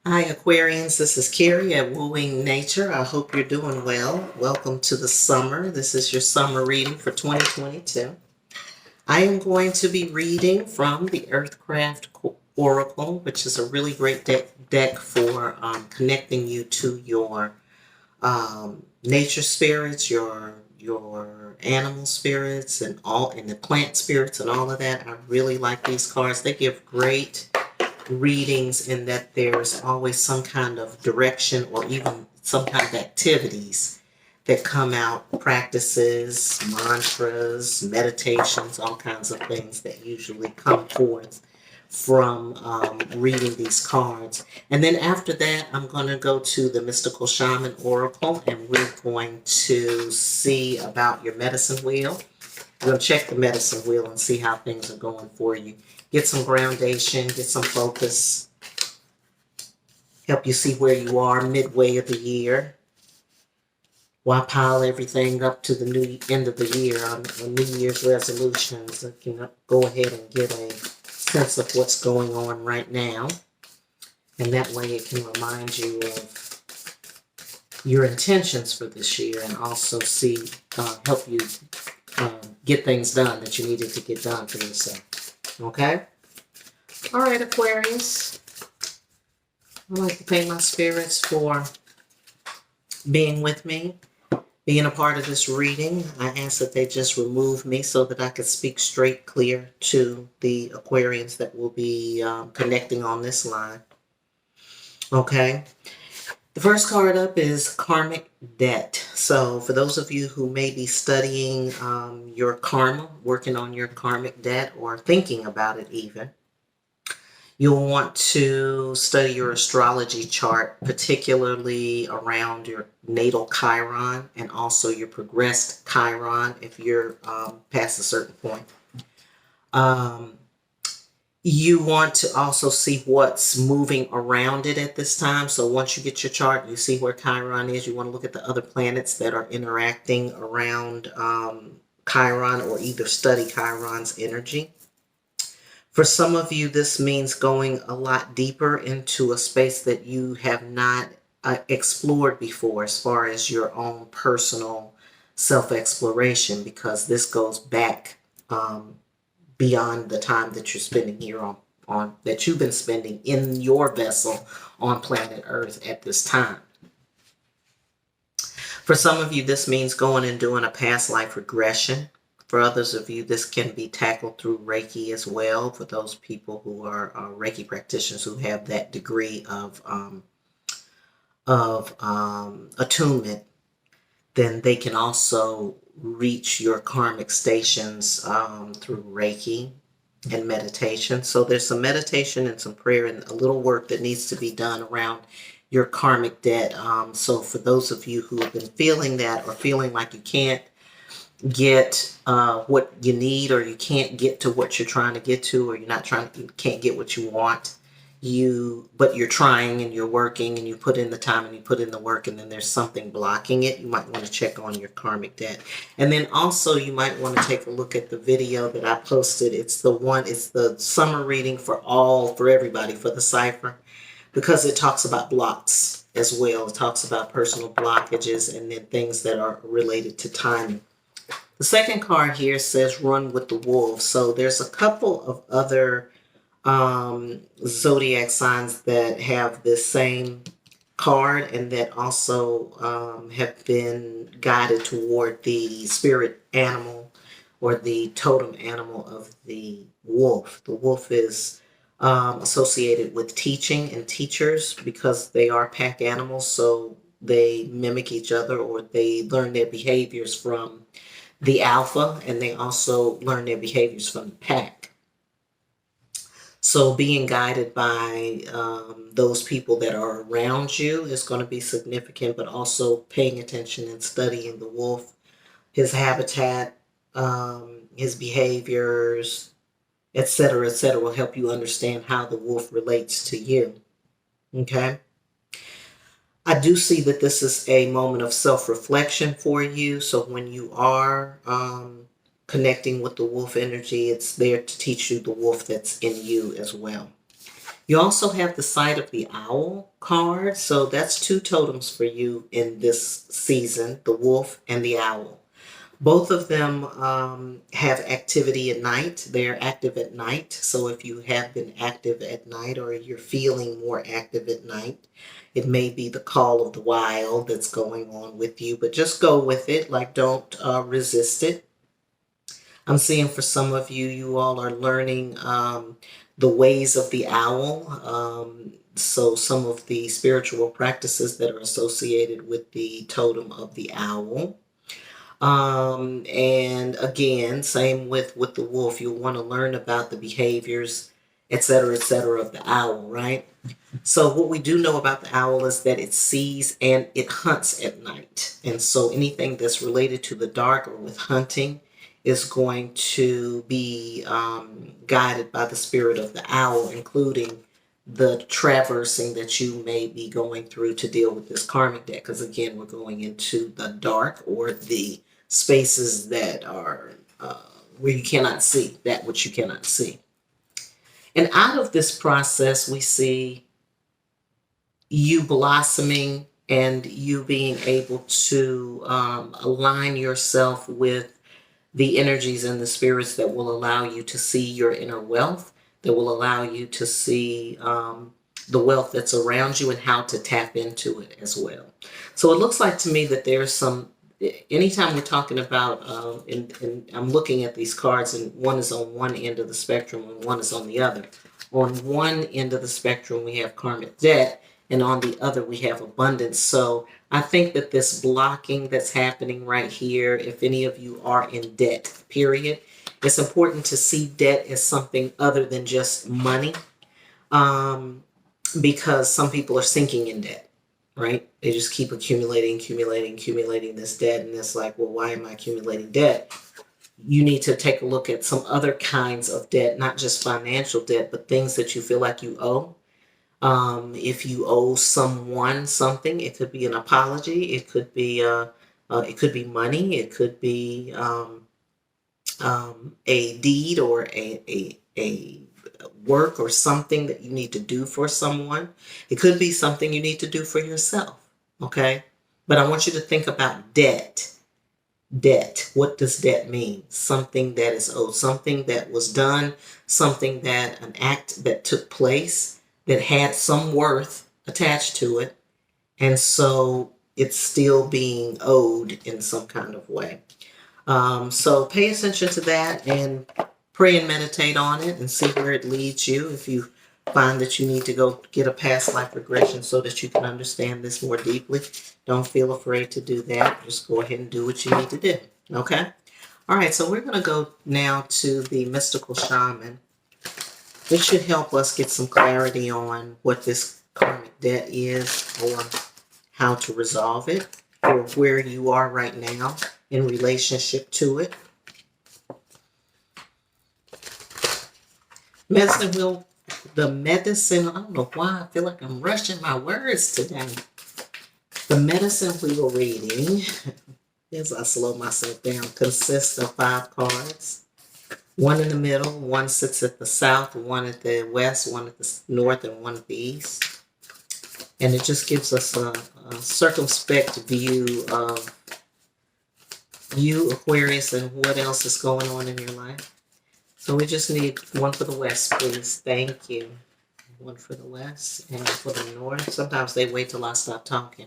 Hi, Aquarians. This is Carrie at Wooing Nature. I hope you're doing well. Welcome to the summer. This is your summer reading for 2022. I am going to be reading from the Earthcraft Oracle, which is a really great deck for connecting you to your nature spirits, your animal spirits, and the plant spirits, and all of that. I really like these cards. They give great readings in that there's always some kind of direction or even some kind of activities that come out, practices, mantras, meditations, all kinds of things that usually come forth from reading these cards. And then after that, I'm going to go to the Mystical Shaman Oracle, and we're going to see about your medicine wheel. We're going to check the medicine wheel and see how things are going for you. Get some groundation, get some focus, help you see where you are midway of the year. Why pile everything up to the new end of the year on New Year's resolutions? You can go ahead and get a sense of what's going on right now. And that way it can remind you of your intentions for this year and also help you get things done that you needed to get done for yourself. Okay? All right, Aquarius. I'd like to thank my spirits for being with me, being a part of this reading. I ask that they just remove me so that I can speak straight, clear to the Aquarians that will be connecting on this line. Okay. The first card up is Karmic Debt. So for those of you who may be studying your karma, working on your karmic debt, or thinking about it even, you'll want to study your astrology chart, particularly around your natal Chiron and also your progressed Chiron if you're past a certain point. You want to also see what's moving around it at this time. So once you get your chart, you see where Chiron is. You want to look at the other planets that are interacting around Chiron, or either study Chiron's energy. For some of you, this means going a lot deeper into a space that you have not explored before as far as your own personal self-exploration, because this goes back beyond the time that you're spending here on that you've been spending in your vessel on planet Earth at this time. For some of you, this means going and doing a past life regression. For others of you, this can be tackled through Reiki as well. For those people who are Reiki practitioners who have that degree of attunement, then they can also reach your karmic stations through Reiki and meditation. So there's some meditation and some prayer and a little work that needs to be done around your karmic debt. So for those of you who have been feeling that, or feeling like you can't get what you need, or you can't get to what you're trying to get to, or you can't get what you want, but you're trying and you're working and you put in the time and you put in the work, and then there's something blocking it, you might want to check on your karmic debt. And then also you might want to take a look at the video that I posted. It's the summer reading for everybody, for the cipher, because it talks about blocks as well. It talks about personal blockages and then things that are related to timing. The second card here says Run with the Wolves. So there's a couple of other zodiac signs that have this same card and that also have been guided toward the spirit animal or the totem animal of the wolf. The wolf is associated with teaching and teachers because they are pack animals, so they mimic each other, or they learn their behaviors from the alpha, and they also learn their behaviors from the pack. So being guided by those people that are around you is going to be significant, but also paying attention and studying the wolf, his habitat, his behaviors, etc., will help you understand how the wolf relates to you. Okay? I do see that this is a moment of self-reflection for you. So when you are connecting with the wolf energy, it's there to teach you the wolf that's in you as well. You also have the Side of the Owl card. So that's two totems for you in this season, the wolf and the owl. Both of them have activity at night. They're active at night. So if you have been active at night or you're feeling more active at night, it may be the call of the wild that's going on with you, but just go with it. Like, don't resist it. I'm seeing for some of you, you all are learning the ways of the owl. So some of the spiritual practices that are associated with the totem of the owl. And again, same with the wolf, you'll want to learn about the behaviors, et cetera, of the owl, right? So what we do know about the owl is that it sees and it hunts at night. And so anything that's related to the dark or with hunting is going to be guided by the spirit of the owl, including the traversing that you may be going through to deal with this karmic debt. Because again, we're going into the dark or the spaces that are where you cannot see that which you cannot see. And out of this process, we see you blossoming and you being able to align yourself with the energies and the spirits that will allow you to see your inner wealth, that will allow you to see the wealth that's around you and how to tap into it as well. So it looks like to me that there's some, anytime we're talking about, and I'm looking at these cards and one is on one end of the spectrum and one is on the other. On one end of the spectrum, we have karmic debt, and on the other, we have abundance. So I think that this blocking that's happening right here, if any of you are in debt, period, it's important to see debt as something other than just money, because some people are sinking in debt, right? They just keep accumulating this debt, and it's like, well, why am I accumulating debt? You need to take a look at some other kinds of debt, not just financial debt, but things that you feel like you owe. If you owe someone something, it could be an apology, it could be money, it could be a deed or a work or something that you need to do for someone. It could be something you need to do for yourself. Okay, but I want you to think about debt. Debt. What does debt mean? Something that is owed, something that was done, something that an act that took place that had some worth attached to it. And so it's still being owed in some kind of way. So pay attention to that and pray and meditate on it and see where it leads you. If you find that you need to go get a past life regression so that you can understand this more deeply, don't feel afraid to do that. Just go ahead and do what you need to do. Okay? All right, so we're going to go now to the mystical shaman. This should help us get some clarity on what this karmic debt is or how to resolve it or where you are right now in relationship to it. Medicine wheel, the medicine, I don't know why I feel like I'm rushing my words today. The medicine wheel reading, as I slow myself down, consists of 5 cards. One in the middle, one sits at the south, one at the west, one at the north, and one at the east. And it just gives us a circumspect view of you, Aquarius, and what else is going on in your life. So we just need one for the west, please. Thank you. One for the west and for the north. Sometimes they wait till I stop talking.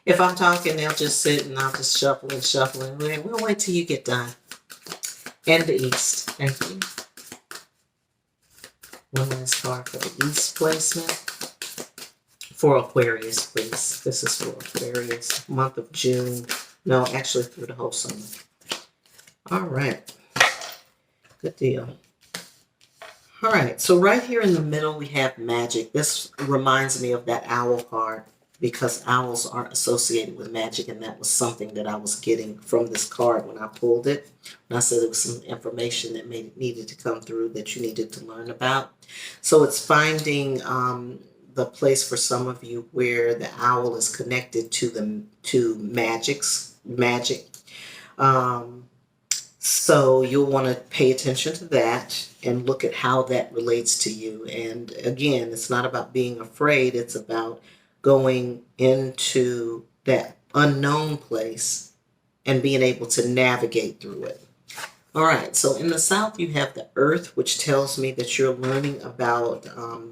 If I'm talking, they'll just sit and I'll just shuffle and shuffle. And we'll wait till you get done. And the east. Thank you. One last card for the east placement. For Aquarius, please. This is for Aquarius. Month of June. No, actually through the whole summer. All right. Good deal. All right. So right here in the middle, we have magic. This reminds me of that owl card because owls aren't associated with magic. And that was something that I was getting from this card when I pulled it. And I said there was some information that needed to come through that you needed to learn about. So it's finding the place for some of you where the owl is connected to magic. So you'll want to pay attention to that and look at how that relates to you. And again, it's not about being afraid, it's about going into that unknown place and being able to navigate through it. All right, so in the South, you have the Earth, which tells me that you're learning about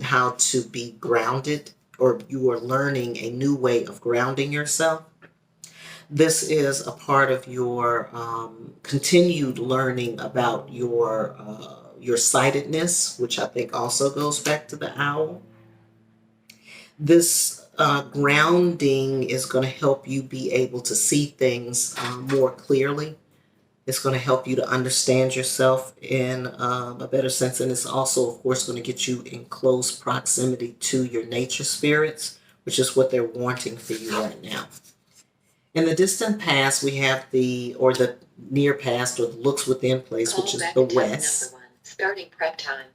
how to be grounded, or you are learning a new way of grounding yourself. This is a part of your continued learning about your sightedness, which I think also goes back to the owl. This grounding is going to help you be able to see things more clearly. It's going to help you to understand yourself in a better sense, and it's also, of course, going to get you in close proximity to your nature spirits, which is what they're wanting for you right now. In the distant past, we have the near past, or the looks within place, which is the West. Starting prep time.